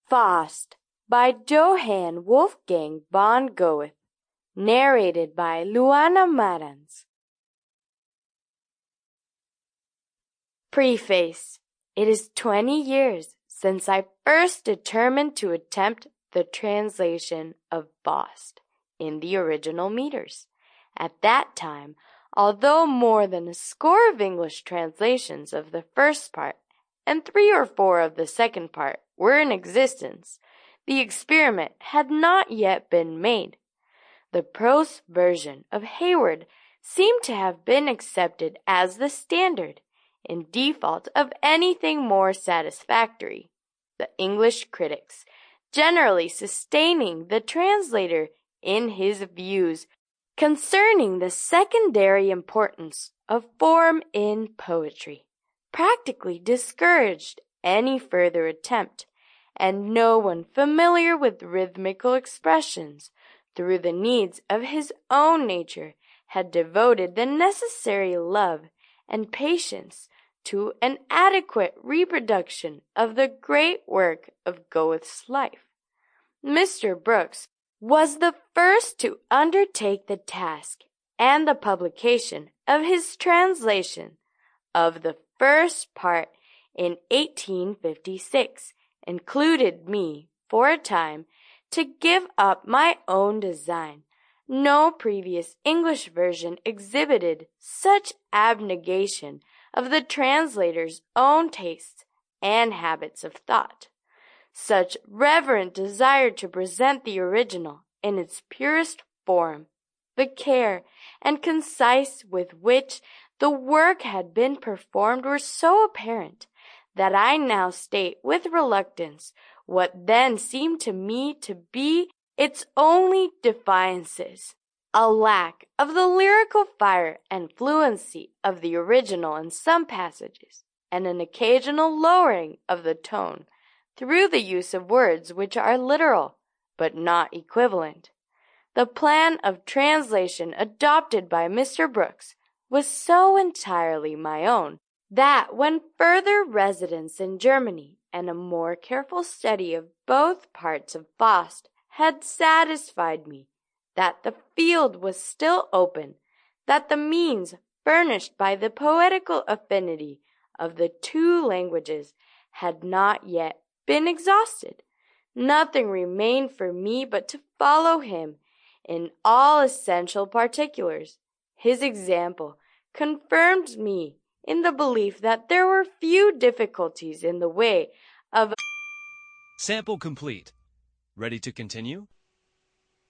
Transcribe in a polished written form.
Faust by Johann Wolfgang von Goethe. Narrated by Luana Maranz. Preface. It is 20 years since I first determined to attempt the translation of Faust in the original meters. At that time, although more than a score of English translations of the first part and 3 or 4 of the second part were in existence, the experiment had not yet been made. The prose version of Hayward seemed to have been accepted as the standard, in default of anything more satisfactory, the English critics generally sustaining the translator in his views concerning the secondary importance of form in poetry, practically discouraged any further attempt, and no one familiar with rhythmical expressions through the needs of his own nature had devoted the necessary love and patience to an adequate reproduction of the great work of Goethe's life. Mr. Brooks was the first to undertake the task, and the publication of his translation of the first part in 1856 included me, for a time, to give up my own design. No previous English version exhibited such abnegation of the translator's own tastes and habits of thought, such reverent desire to present the original in its purest form, the care and concise with which the work had been performed were so apparent that I now state with reluctance what then seemed to me to be its only defiances: a lack of the lyrical fire and fluency of the original in some passages, and an occasional lowering of the tone through the use of words which are literal, but not equivalent. The plan of translation adopted by Mr. Brooks was so entirely my own, that when further residence in Germany and a more careful study of both parts of Faust had satisfied me that the field was still open, that the means furnished by the poetical affinity of the two languages had not yet been exhausted, nothing remained for me but to follow him in all essential particulars. His example confirmed me in the belief that there were few difficulties in the way of... Sample complete. Ready to continue?